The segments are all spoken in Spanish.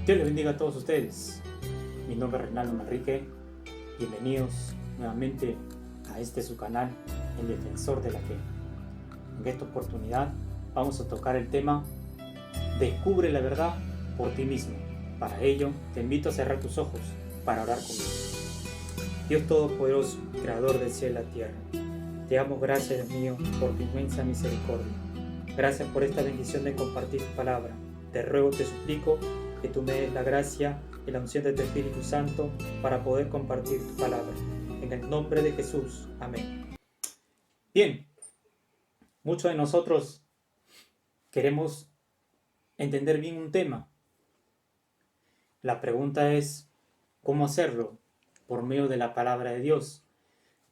Dios les bendiga a todos ustedes. Mi nombre es Reinaldo Manrique. Bienvenidos nuevamente a este su canal, El Defensor de la Fe. En esta oportunidad vamos a tocar el tema Descubre la verdad por ti mismo. Para ello te invito a cerrar tus ojos para orar conmigo. Dios Todopoderoso, Creador del cielo y la tierra, te damos gracias, Dios mío, por tu inmensa misericordia. Gracias por esta bendición de compartir tu palabra. Te ruego, te suplico que tú me des la gracia y la unción de tu Espíritu Santo para poder compartir tu palabra. En el nombre de Jesús. Amén. Bien, muchos de nosotros queremos entender bien un tema. La pregunta es, ¿cómo hacerlo? Por medio de la palabra de Dios.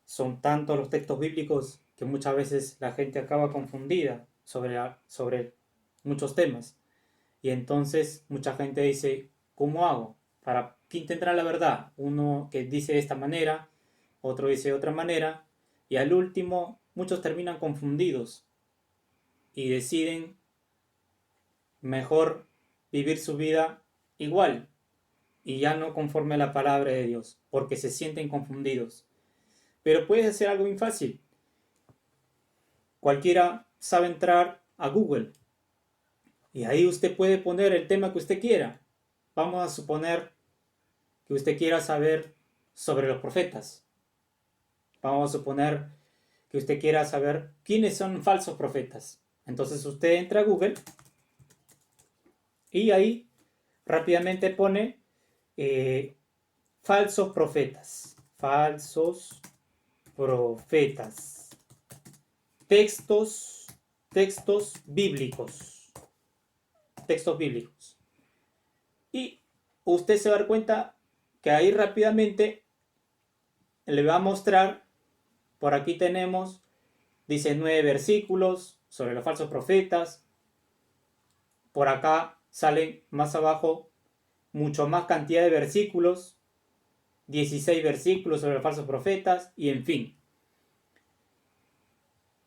Son tantos los textos bíblicos que muchas veces la gente acaba confundida sobre muchos temas. Y entonces mucha gente dice, ¿cómo hago? ¿Para quién tendrá la verdad? Uno que dice de esta manera, otro dice de otra manera, y al último muchos terminan confundidos y deciden mejor vivir su vida igual y ya no conforme a la palabra de Dios, porque se sienten confundidos. Pero puedes hacer algo bien fácil. Cualquiera sabe entrar a Google y ahí usted puede poner el tema que usted quiera. Vamos a suponer que usted quiera saber sobre los profetas. Vamos a suponer que usted quiera saber quiénes son falsos profetas. Entonces usted entra a Google y ahí rápidamente pone falsos profetas. Falsos profetas. Textos bíblicos. Textos bíblicos. Y usted se va a dar cuenta que ahí rápidamente le va a mostrar, por aquí tenemos 19 versículos sobre los falsos profetas. Por acá salen más abajo mucho más cantidad de versículos, 16 versículos sobre los falsos profetas y en fin.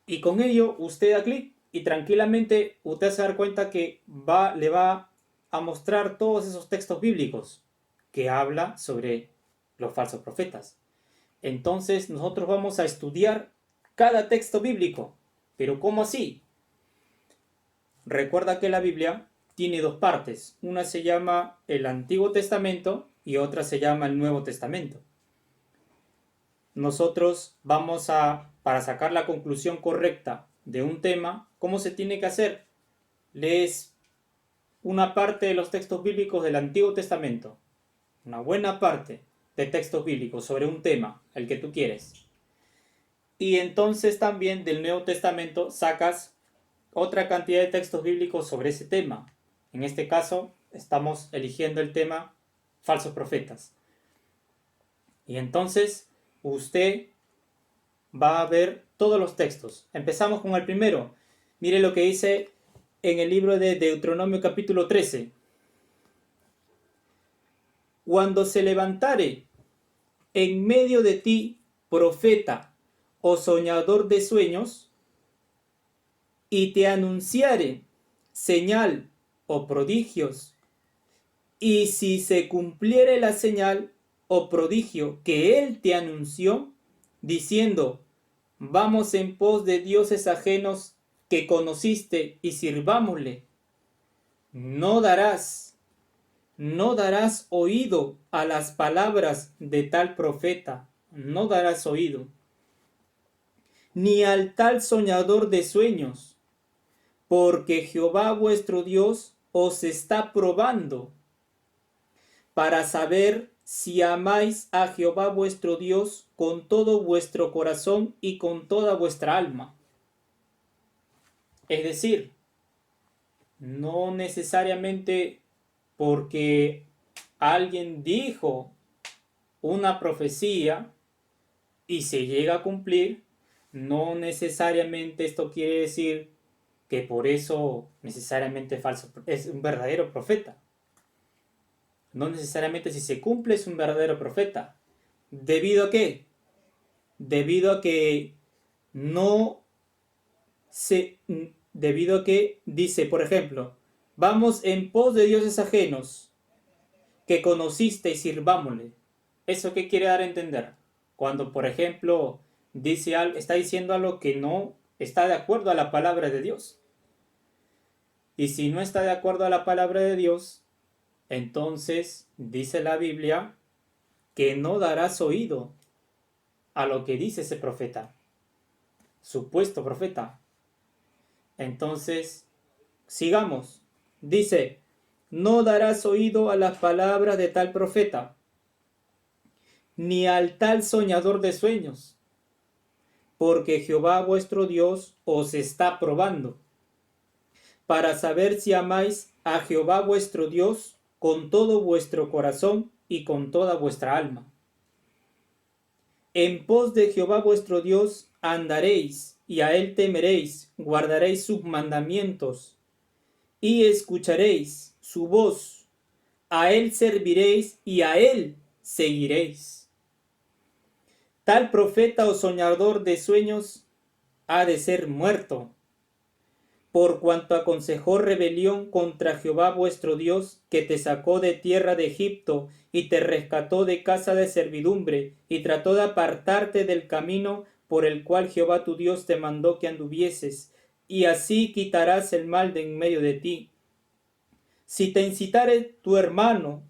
Y con ello usted da clic y tranquilamente usted se va a dar cuenta que le va a mostrar todos esos textos bíblicos que habla sobre los falsos profetas. Entonces nosotros vamos a estudiar cada texto bíblico. ¿Pero cómo así? Recuerda que la Biblia tiene dos partes. Una se llama el Antiguo Testamento y otra se llama el Nuevo Testamento. Nosotros vamos para sacar la conclusión correcta de un tema, ¿cómo se tiene que hacer? Lees una parte de los textos bíblicos del Antiguo Testamento, una buena parte de textos bíblicos sobre un tema, el que tú quieres. Y entonces también del Nuevo Testamento sacas otra cantidad de textos bíblicos sobre ese tema. En este caso estamos eligiendo el tema falsos profetas. Y entonces usted va a ver todos los textos. Empezamos con el primero. Mire lo que dice en el libro de Deuteronomio capítulo 13. Cuando se levantare en medio de ti profeta o soñador de sueños, y te anunciare señal o prodigios, y si se cumpliere la señal o prodigio que él te anunció, diciendo, vamos en pos de dioses ajenos que conociste y sirvámosle, no darás oído a las palabras de tal profeta, no darás oído, ni al tal soñador de sueños, porque Jehová vuestro Dios os está probando para saber si amáis a Jehová vuestro Dios con todo vuestro corazón y con toda vuestra alma. Es decir, no necesariamente porque alguien dijo una profecía y se llega a cumplir, no necesariamente esto quiere decir que por eso necesariamente es un verdadero profeta. No necesariamente si se cumple es un verdadero profeta. ¿Debido a qué? Debido a que debido a que dice, por ejemplo, vamos en pos de dioses ajenos. que conociste y sirvámosle. ¿Eso qué quiere dar a entender? Cuando, por ejemplo, está diciendo algo que no está de acuerdo a la palabra de Dios. Y si no está de acuerdo a la palabra de Dios, entonces dice la Biblia que no darás oído a lo que dice ese profeta, supuesto profeta. Entonces, sigamos. Dice, no darás oído a las palabras de tal profeta, ni al tal soñador de sueños, porque Jehová vuestro Dios os está probando, para saber si amáis a Jehová vuestro Dios con todo vuestro corazón y con toda vuestra alma. En pos de Jehová vuestro Dios andaréis, y a él temeréis, guardaréis sus mandamientos, y escucharéis su voz, a él serviréis y a él seguiréis. Tal profeta o soñador de sueños ha de ser muerto, por cuanto aconsejó rebelión contra Jehová vuestro Dios, que te sacó de tierra de Egipto y te rescató de casa de servidumbre, y trató de apartarte del camino por el cual Jehová tu Dios te mandó que anduvieses, y así quitarás el mal de en medio de ti. Si te incitare tu hermano,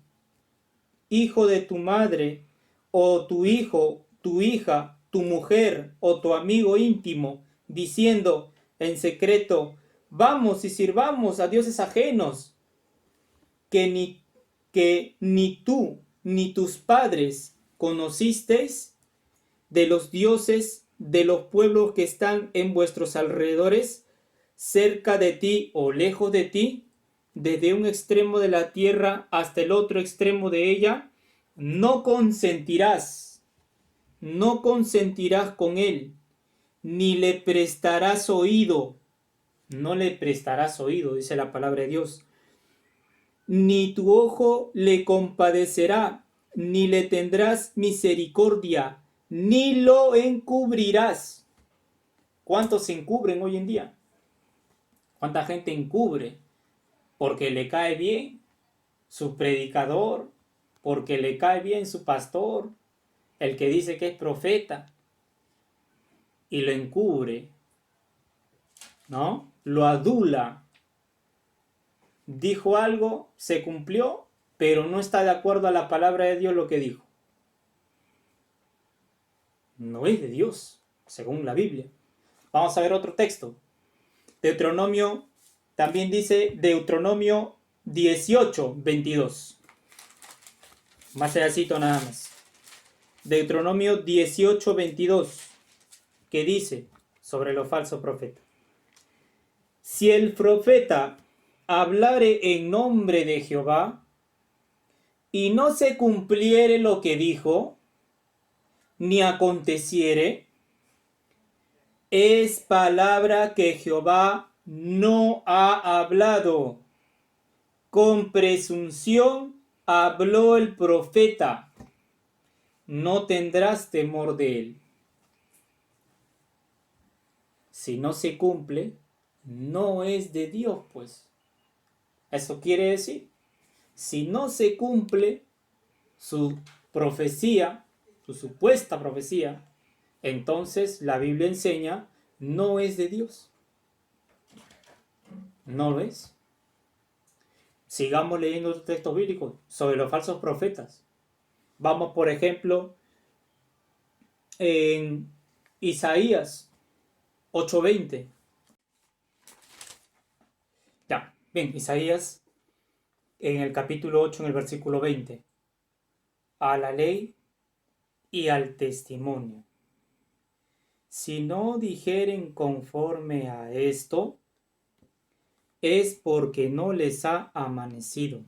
hijo de tu madre, o tu hijo, tu hija, tu mujer, o tu amigo íntimo, diciendo en secreto, vamos y sirvamos a dioses ajenos, que ni tú ni tus padres conocisteis, de los dioses de los pueblos que están en vuestros alrededores, cerca de ti o lejos de ti, desde un extremo de la tierra hasta el otro extremo de ella, no consentirás con él, ni le prestarás oído. No le prestarás oído, dice la palabra de Dios. Ni tu ojo le compadecerá, ni le tendrás misericordia, ni lo encubrirás. ¿Cuántos se encubren hoy en día? ¿Cuánta gente encubre? Porque le cae bien su predicador, porque le cae bien su pastor, el que dice que es profeta, y lo encubre, ¿no? Lo adula. Dijo algo, se cumplió, pero no está de acuerdo a la palabra de Dios lo que dijo. No es de Dios, según la Biblia. Vamos a ver otro texto. Deuteronomio, también dice Deuteronomio 18:22. Más pedacito nada más. Deuteronomio 18:22, que dice sobre los falsos profetas. Si el profeta hablare en nombre de Jehová y no se cumpliere lo que dijo, ni aconteciere, es palabra que Jehová no ha hablado. Con presunción habló el profeta. No tendrás temor de él. Si no se cumple, no es de Dios, pues. Eso quiere decir, si no se cumple su profecía, su supuesta profecía, entonces la Biblia enseña, no es de Dios. No lo es. Sigamos leyendo los textos bíblicos sobre los falsos profetas. Vamos, por ejemplo, en Isaías 8:20. Ya, bien, Isaías en el capítulo 8, en el versículo 20. A la ley y al testimonio. Si no dijeren conforme a esto, es porque no les ha amanecido.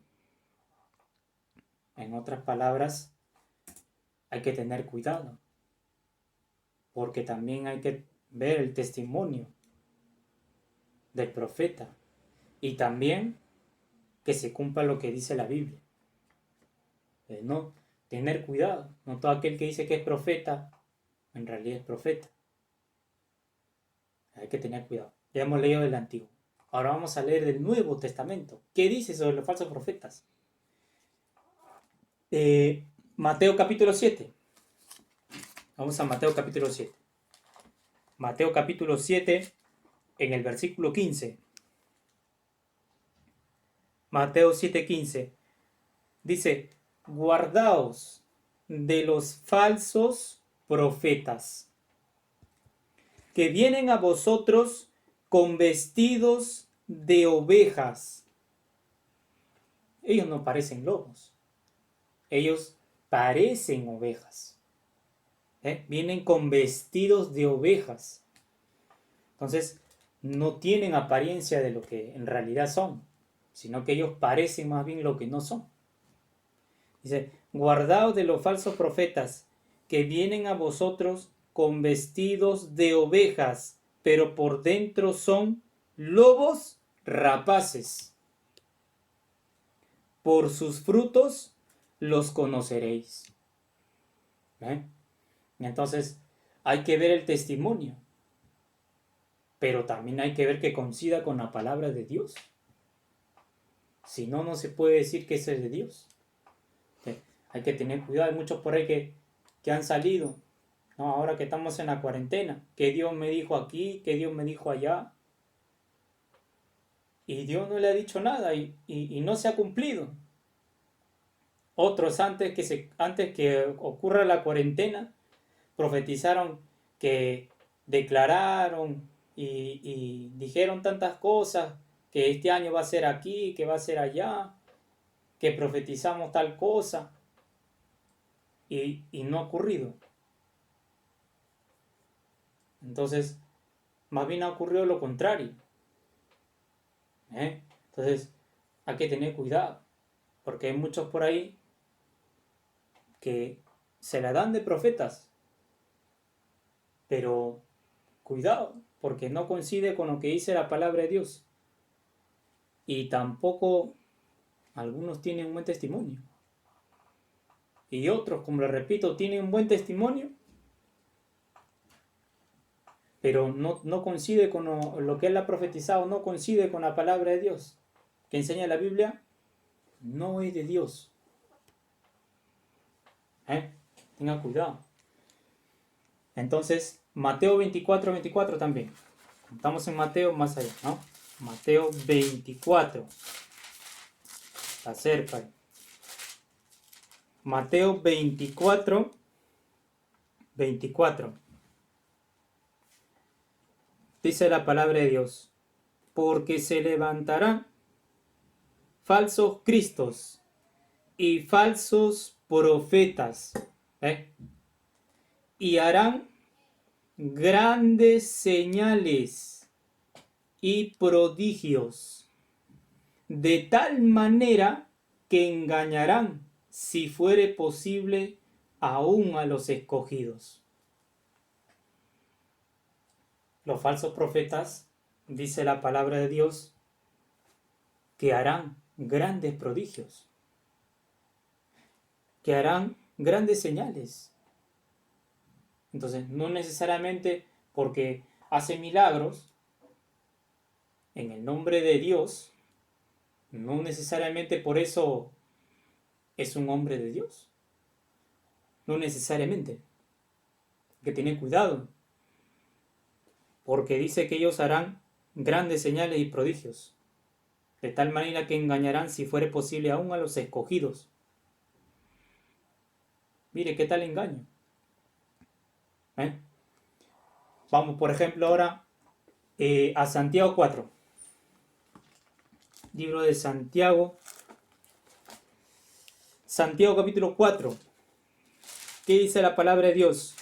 En otras palabras, hay que tener cuidado, porque también hay que ver el testimonio del profeta y también que se cumpla lo que dice la Biblia. No, tener cuidado. No todo aquel que dice que es profeta, en realidad es profeta. Hay que tener cuidado. Ya hemos leído del Antiguo. Ahora vamos a leer del Nuevo Testamento. ¿Qué dice sobre los falsos profetas? Mateo capítulo 7. Vamos a Mateo capítulo 7. Mateo capítulo 7 en el versículo 15. Mateo 7:15. Dice, guardaos de los falsos profetas, que vienen a vosotros con vestidos de ovejas. Ellos no parecen lobos, ellos parecen ovejas. Vienen con vestidos de ovejas. Entonces, no tienen apariencia de lo que en realidad son, sino que ellos parecen más bien lo que no son. Dice, guardaos de los falsos profetas que vienen a vosotros con vestidos de ovejas, pero por dentro son lobos rapaces. Por sus frutos los conoceréis. Entonces, hay que ver el testimonio, pero también hay que ver que coincida con la palabra de Dios. Si no, no se puede decir que es de Dios. Hay que tener cuidado. Hay muchos por ahí que han salido, ¿no? Ahora que estamos en la cuarentena, que Dios me dijo aquí, que Dios me dijo allá, y Dios no le ha dicho nada y no se ha cumplido. Otros antes que ocurra la cuarentena profetizaron, que declararon y dijeron tantas cosas, que este año va a ser aquí, que va a ser allá, que profetizamos tal cosa, y no ha ocurrido. Entonces, más bien ha ocurrido lo contrario. Entonces, hay que tener cuidado, porque hay muchos por ahí que se la dan de profetas, pero cuidado, porque no coincide con lo que dice la palabra de Dios. Y tampoco algunos tienen un buen testimonio. Y otros, como les repito, tienen un buen testimonio, pero no coincide con lo que él ha profetizado, no coincide con la palabra de Dios que enseña la Biblia, no es de Dios. Tenga cuidado. Entonces, Mateo 24 también. Estamos en Mateo más allá, ¿no? Mateo 24. Está cerca. Mateo 24. Dice la palabra de Dios, porque se levantarán falsos cristos y falsos profetas, y harán grandes señales y prodigios, de tal manera que engañarán, si fuere posible, aún a los escogidos. Los falsos profetas, dice la palabra de Dios, que harán grandes prodigios, que harán grandes señales. Entonces, no necesariamente porque hace milagros en el nombre de Dios, no necesariamente por eso es un hombre de Dios. No necesariamente. Hay que tener cuidado, porque dice que ellos harán grandes señales y prodigios, de tal manera que engañarán, si fuere posible, aún a los escogidos. Mire, ¿qué tal engaño? Vamos, por ejemplo, ahora a Santiago 4. Libro de Santiago. Santiago capítulo 4. ¿Qué dice la palabra de Dios?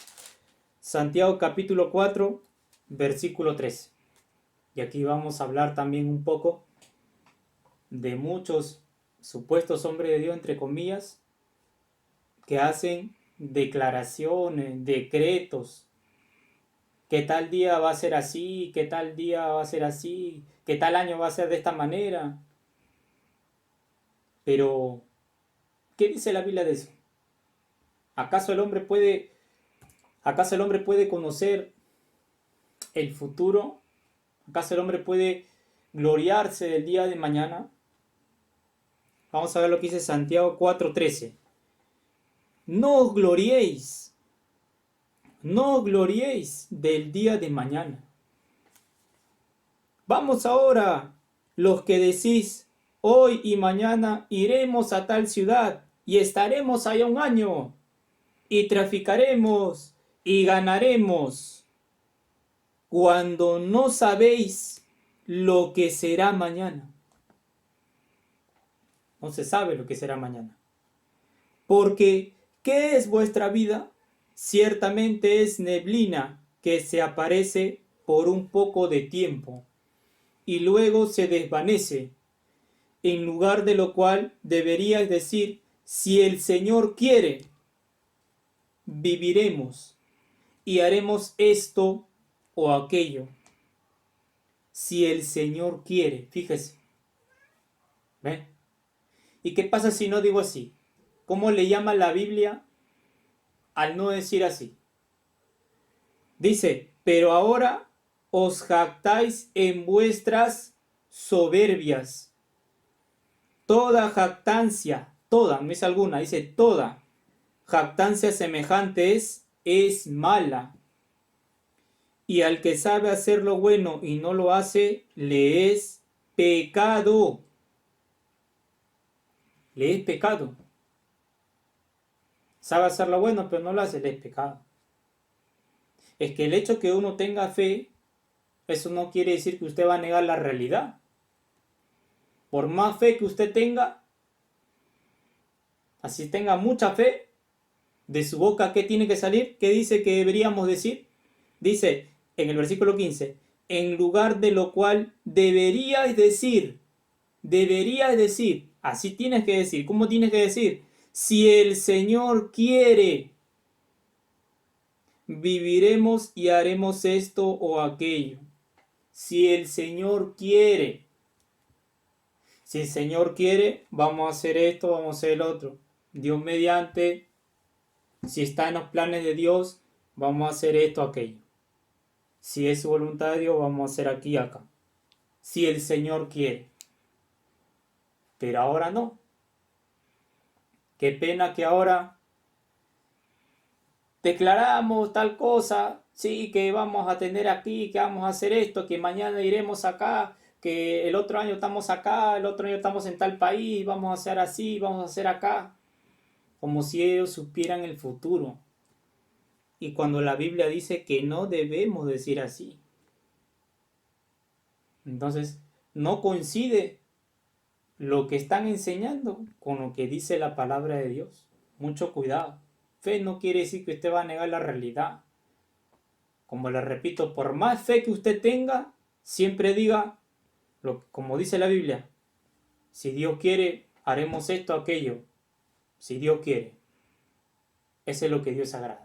Santiago capítulo 4, versículo 3. Y aquí vamos a hablar también un poco de muchos supuestos hombres de Dios, entre comillas, que hacen declaraciones, decretos, que tal día va a ser así, que tal día va a ser así, que tal año va a ser de esta manera. Pero, ¿qué dice la Biblia de eso? ¿Acaso el hombre puede conocer el futuro? ¿Acaso el hombre puede gloriarse del día de mañana? Vamos a ver lo que dice Santiago 4:13. no os gloriéis, no os gloriéis del día de mañana. Vamos ahora, los que decís, hoy y mañana iremos a tal ciudad y estaremos allá un año y traficaremos y ganaremos, cuando no sabéis lo que será mañana. No se sabe lo que será mañana. Porque, ¿qué es vuestra vida? Ciertamente es neblina que se aparece por un poco de tiempo y luego se desvanece, en lugar de lo cual deberíais decir, si el Señor quiere, viviremos y haremos esto o aquello. Si el Señor quiere, fíjese. ¿Ven? ¿Y qué pasa si no digo así? ¿Cómo le llama la Biblia al no decir así? Dice, pero ahora os jactáis en vuestras soberbias. Toda jactancia, toda, no es alguna, dice toda jactancia semejante es mala. Y al que sabe hacer lo bueno y no lo hace, le es pecado. Le es pecado. Sabe hacer lo bueno, pero no lo hace, le es pecado. Es que el hecho que uno tenga fe, eso no quiere decir que usted va a negar la realidad. Por más fe que usted tenga, así tenga mucha fe, de su boca, ¿qué tiene que salir? ¿Qué dice que deberíamos decir? Dice en el versículo 15, en lugar de lo cual deberíais decir, así tienes que decir. ¿Cómo tienes que decir? Si el Señor quiere, viviremos y haremos esto o aquello. Si el Señor quiere. Si el Señor quiere, vamos a hacer esto, vamos a hacer el otro. Dios mediante, si está en los planes de Dios, vamos a hacer esto o aquello. Si es su voluntad de Dios, vamos a hacer aquí y acá. Si el Señor quiere. Pero ahora no. Qué pena que ahora declaramos tal cosa, sí, que vamos a tener aquí, que vamos a hacer esto, que mañana iremos acá, que el otro año estamos acá, el otro año estamos en tal país, vamos a hacer así, vamos a hacer acá, como si ellos supieran el futuro. Y cuando la Biblia dice que no debemos decir así. Entonces, no coincide lo que están enseñando con lo que dice la palabra de Dios. Mucho cuidado. Fe no quiere decir que usted va a negar la realidad. Como le repito, por más fe que usted tenga, siempre diga, como dice la Biblia, si Dios quiere, haremos esto o aquello. Si Dios quiere. Eso es lo que Dios agrada.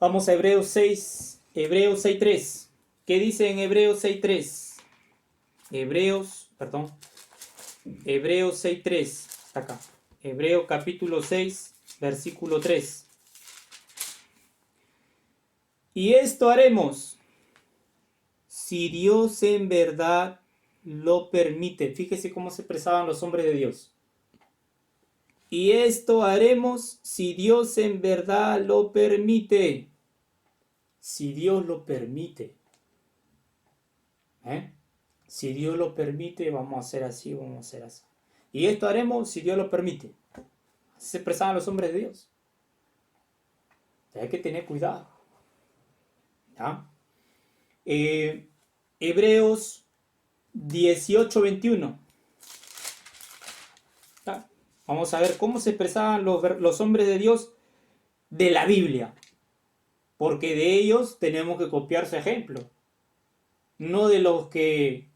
Vamos a Hebreos 6:3. ¿Qué dice en Hebreos 6:3? Hebreos 6:3. Está acá. Hebreos capítulo 6, versículo 3. Y esto haremos si Dios en verdad lo permite. Fíjese cómo se expresaban los hombres de Dios. Y esto haremos si Dios en verdad lo permite. Si Dios lo permite. Si Dios lo permite, vamos a hacer así, vamos a hacer así. Y esto haremos si Dios lo permite. Así se expresaban los hombres de Dios. Hay que tener cuidado. ¿Ya? Hebreos 18:21. Vamos a ver cómo se expresaban los hombres de Dios de la Biblia. Porque de ellos tenemos que copiar su ejemplo. No de los que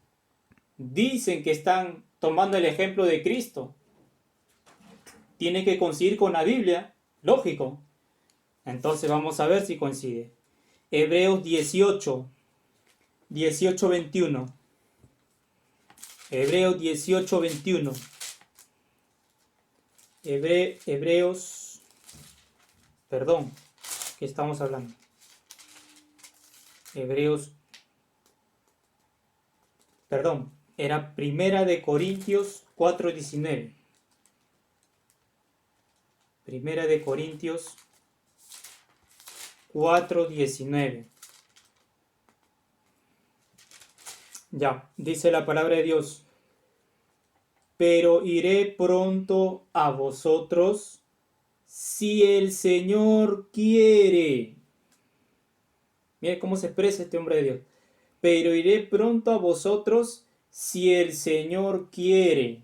dicen que están tomando el ejemplo de Cristo. Tiene que coincidir con la Biblia. Lógico. Entonces vamos a ver si coincide. Hebreos 18:21. Hebreos 18:21. Hebreos, perdón, ¿qué estamos hablando? Era Primera de Corintios 4:19. Primera de Corintios 4:19. Ya, dice la palabra de Dios: pero iré pronto a vosotros si el Señor quiere. Mira cómo se expresa este hombre de Dios. Pero iré pronto a vosotros si el Señor quiere.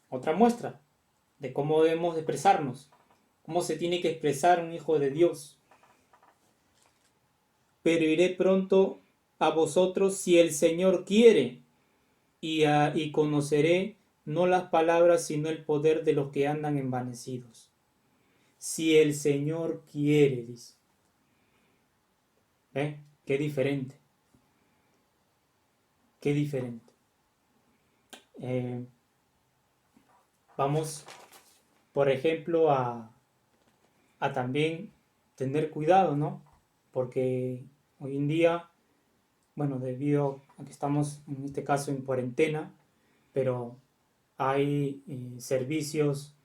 Otra muestra de cómo debemos expresarnos, cómo se tiene que expresar un hijo de Dios. Pero iré pronto a vosotros si el Señor quiere, y conoceré no las palabras sino el poder de los que andan envanecidos. Si el Señor quiere, dice. Qué diferente. Qué diferente. Vamos, por ejemplo, a también tener cuidado, ¿no? Porque hoy en día, bueno, debido a que estamos en este caso en cuarentena, pero hay servicios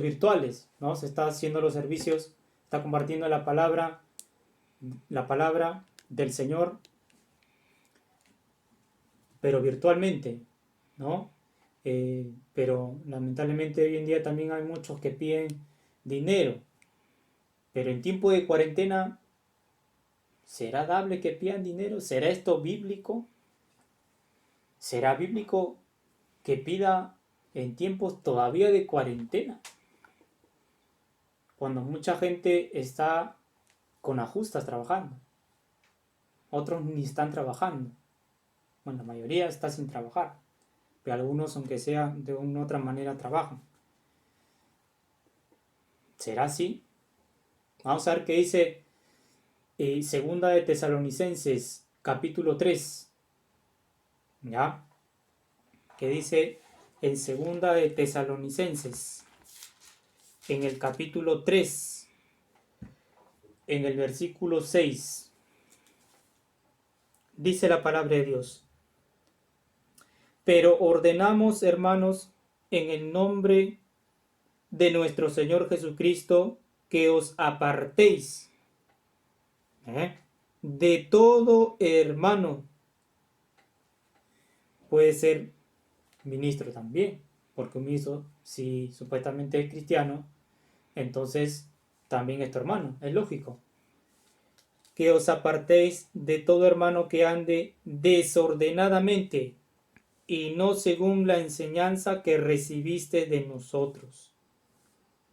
virtuales, ¿no? Se está haciendo los servicios, está compartiendo la palabra del Señor, pero virtualmente, ¿no? Pero lamentablemente hoy en día también hay muchos que piden dinero, pero en tiempo de cuarentena, ¿será dable que pidan dinero? ¿Será esto bíblico? ¿Será bíblico que pida en tiempos todavía de cuarentena? Cuando mucha gente está con ajustas trabajando. Otros ni están trabajando. Bueno, la mayoría está sin trabajar. Pero algunos, aunque sea de una u otra manera, trabajan. ¿Será así? Vamos a ver qué dice Segunda de Tesalonicenses, capítulo 3. ¿Ya? Que dice en Segunda de Tesalonicenses, en el capítulo 3, en el versículo 6. Dice la palabra de Dios: pero ordenamos, hermanos, en el nombre de nuestro Señor Jesucristo, que os apartéis de todo hermano. Puede ser ministro también, porque un ministro, si supuestamente es cristiano, entonces también es tu hermano, es lógico. Que os apartéis de todo hermano que ande desordenadamente y no según la enseñanza que recibiste de nosotros,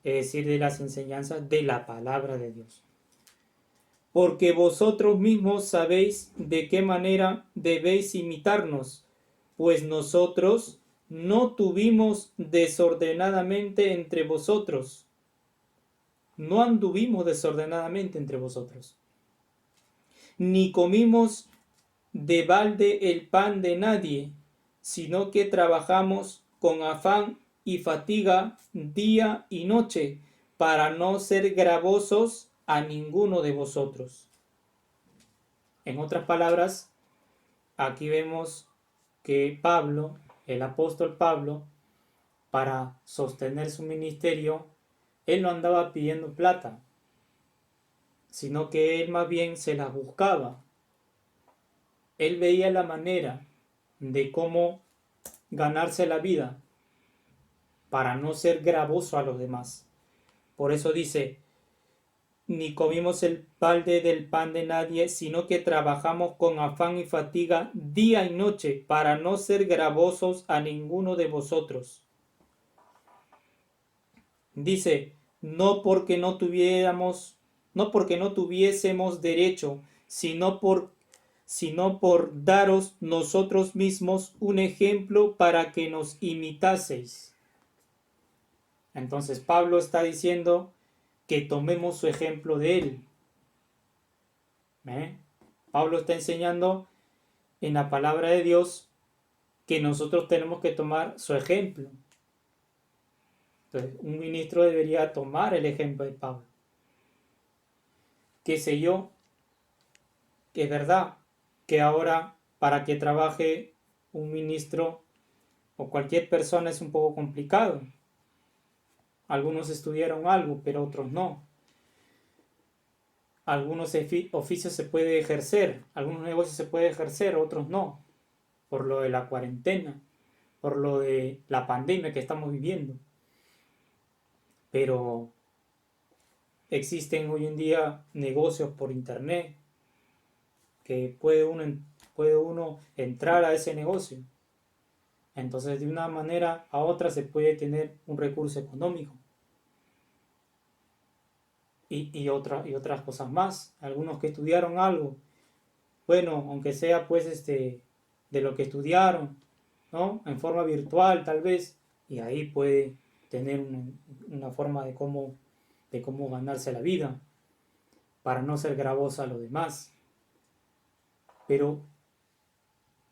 es decir, de las enseñanzas de la palabra de Dios. Porque vosotros mismos sabéis de qué manera debéis imitarnos, pues nosotros no tuvimos desordenadamente entre vosotros. No anduvimos desordenadamente entre vosotros. Ni comimos de balde el pan de nadie, sino que trabajamos con afán y fatiga día y noche, para no ser gravosos a ninguno de vosotros. En otras palabras, aquí vemos que Pablo, el apóstol Pablo, para sostener su ministerio, él no andaba pidiendo plata, sino que él más bien se la buscaba. Él veía la manera de cómo ganarse la vida para no ser gravoso a los demás. Por eso dice: ni comimos el balde del pan de nadie, sino que trabajamos con afán y fatiga día y noche, para no ser gravosos a ninguno de vosotros. Dice: no porque no tuviésemos derecho, sino por daros nosotros mismos un ejemplo para que nos imitaseis. Entonces Pablo está diciendo que tomemos su ejemplo de él. Pablo está enseñando en la palabra de Dios que nosotros tenemos que tomar su ejemplo. Entonces, un ministro debería tomar el ejemplo de Pablo. Qué sé yo, que es verdad que ahora para que trabaje un ministro o cualquier persona es un poco complicado, Algunos estudiaron algo, pero otros no. Algunos oficios se puede ejercer, algunos negocios se puede ejercer, otros no. Por lo de la cuarentena, por lo de la pandemia que estamos viviendo. Pero existen hoy en día negocios por internet que puede uno entrar a ese negocio. Entonces, de una manera a otra se puede tener un recurso económico. Y otras cosas más. Algunos que estudiaron algo, bueno, aunque sea pues de lo que estudiaron, ¿no? En forma virtual tal vez, y ahí puede tener una forma de cómo ganarse la vida, para no ser gravosa a los demás. Pero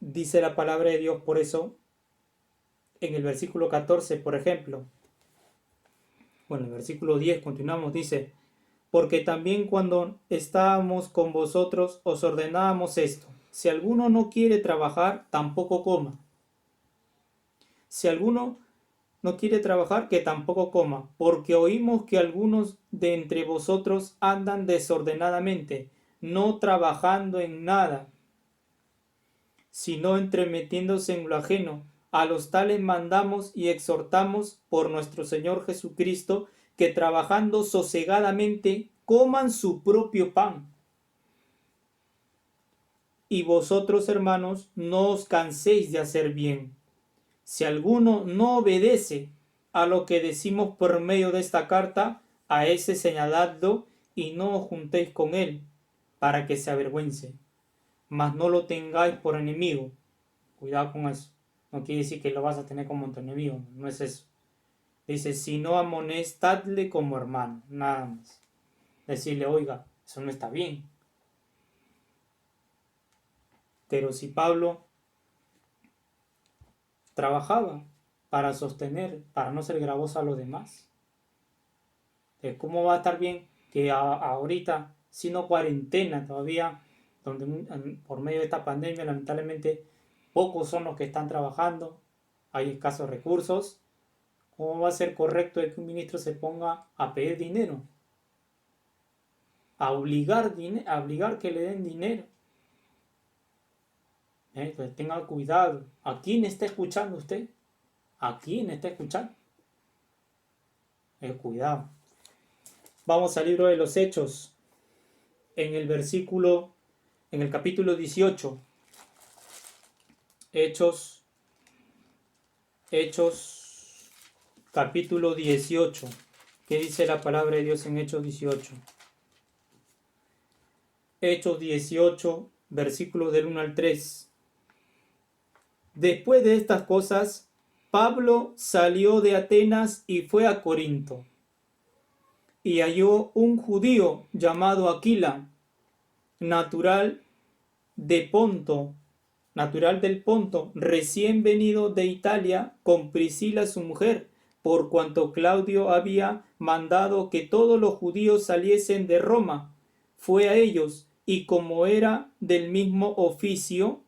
dice la palabra de Dios por eso, en el versículo 14, por ejemplo, bueno, el versículo 10 continuamos, dice, porque también cuando estábamos con vosotros os ordenábamos esto, si alguno no quiere trabajar, tampoco coma. Si alguno no quiere trabajar, que tampoco coma, porque oímos que algunos de entre vosotros andan desordenadamente, no trabajando en nada, sino entremetiéndose en lo ajeno. A los tales mandamos y exhortamos por nuestro Señor Jesucristo, que trabajando sosegadamente coman su propio pan. Y vosotros, hermanos, no os canséis de hacer bien. Si alguno no obedece a lo que decimos por medio de esta carta, a ese señaladlo y no os juntéis con él, para que se avergüence. Mas no lo tengáis por enemigo. Cuidado con eso. No quiere decir que lo vas a tener como tu enemigo, no es eso. Dice, si no amonestadle como hermano, nada más. Decirle, oiga, eso no está bien. Pero si Pablo trabajaba para sostener, para no ser gravoso a los demás, ¿cómo va a estar bien que ahorita, sino cuarentena todavía, donde por medio de esta pandemia lamentablemente pocos son los que están trabajando, hay escasos recursos? ¿Cómo va a ser correcto de que un ministro se ponga a pedir dinero? A obligar que le den dinero. Entonces tenga cuidado. ¿A quién está escuchando usted? ¿A quién está escuchando? Cuidado. Vamos al libro de los Hechos. En el capítulo 18. Hechos capítulo 18. ¿Qué dice la palabra de Dios en Hechos 18? Hechos 18, versículos del 1 al 3. Después de estas cosas, Pablo salió de Atenas y fue a Corinto. Y halló un judío llamado Aquila, natural del Ponto, recién venido de Italia, con Priscila su mujer, por cuanto Claudio había mandado que todos los judíos saliesen de Roma. Fue a ellos, y como era del mismo oficio,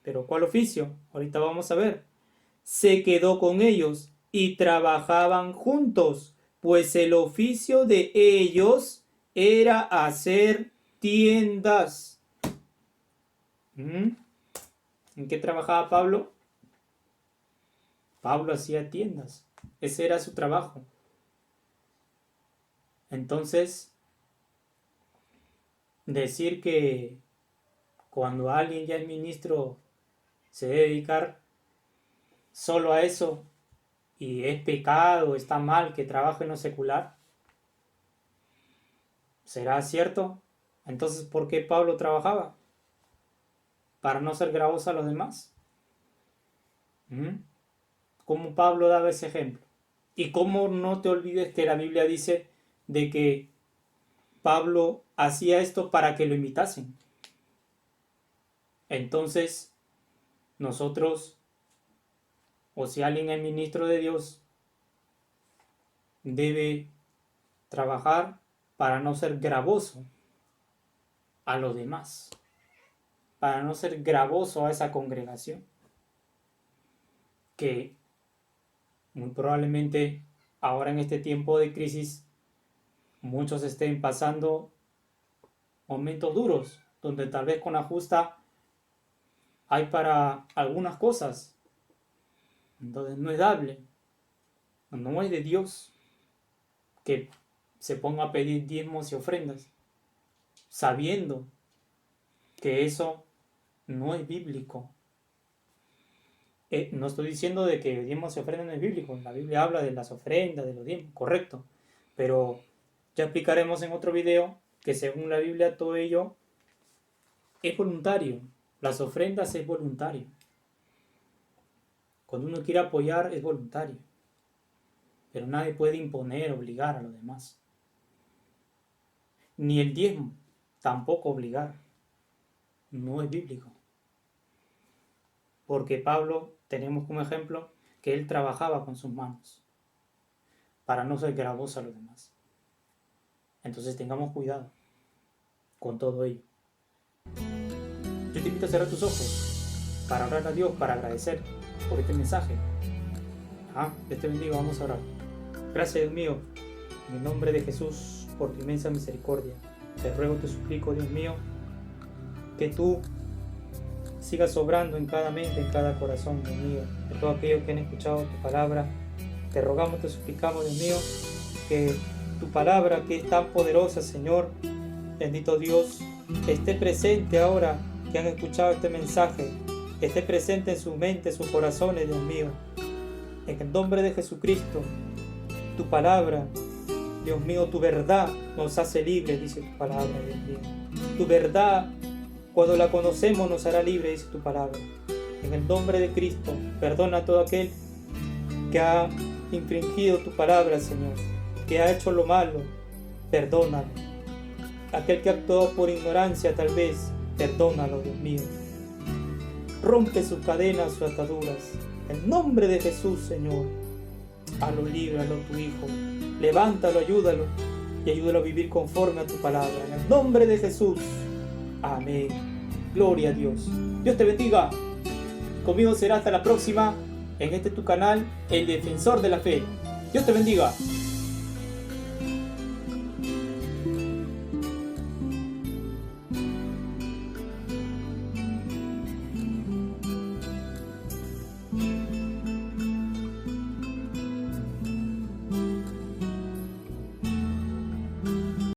¿pero cuál oficio? Ahorita vamos a ver. Se quedó con ellos y trabajaban juntos, pues el oficio de ellos era hacer tiendas. ¿En qué trabajaba Pablo? Pablo hacía tiendas. Ese era su trabajo. Entonces, decir que cuando alguien ya es ministro se debe dedicar solo a eso y es pecado, está mal que trabaje en lo secular, ¿será cierto? Entonces, ¿por qué Pablo trabajaba? ¿Para no ser gravoso a los demás? ¿Cómo Pablo daba ese ejemplo? Y cómo no te olvides que la Biblia dice de que Pablo hacía esto para que lo imitasen. Entonces, nosotros, o si alguien es ministro de Dios, debe trabajar para no ser gravoso a los demás, para no ser gravoso a esa congregación, que muy probablemente ahora en este tiempo de crisis muchos estén pasando momentos duros, donde tal vez con la justa hay para algunas cosas. Entonces no es dable, no es de Dios que se ponga a pedir diezmos y ofrendas, sabiendo que eso no es bíblico. No estoy diciendo de que diezmos y ofrendas no es bíblico, la Biblia habla de las ofrendas, de los diezmos, correcto, pero ya explicaremos en otro video que según la Biblia todo ello es voluntario, las ofrendas es voluntario. Cuando uno quiere apoyar es voluntario, pero nadie puede imponer, obligar a los demás. Ni el diezmo, tampoco obligar, no es bíblico. Porque Pablo, tenemos como ejemplo, que él trabajaba con sus manos, para no ser gravoso a los demás. Entonces tengamos cuidado con todo ello. Yo te invito a cerrar tus ojos, para orar a Dios, para agradecer por este mensaje. Dios te bendiga, vamos a orar. Gracias, Dios mío, en el nombre de Jesús, por tu inmensa misericordia. Te ruego, te suplico, Dios mío, que tú sigas obrando en cada mente, en cada corazón, Dios mío, de todos aquellos que han escuchado tu palabra. Te rogamos, te suplicamos, Dios mío, que tu palabra, que es tan poderosa, Señor, bendito Dios, esté presente ahora que han escuchado este mensaje, esté presente en su mente, en sus corazones, Dios mío. En el nombre de Jesucristo, tu palabra, Dios mío, tu verdad nos hace libres, dice tu palabra, Dios mío. Tu verdad, cuando la conocemos, nos hará libres, dice tu palabra. En el nombre de Cristo, perdona a todo aquel que ha infringido tu palabra, Señor, que ha hecho lo malo, perdónalo. Aquel que actuó por ignorancia, tal vez, perdónalo, Dios mío. Rompe sus cadenas, sus ataduras. En el nombre de Jesús, Señor, hazlo libre, hazlo tu Hijo. Levántalo, ayúdalo y ayúdalo a vivir conforme a tu palabra. En el nombre de Jesús. Amén. Gloria a Dios. Dios te bendiga. Conmigo será hasta la próxima en este tu canal, El Defensor de la Fe. Dios te bendiga.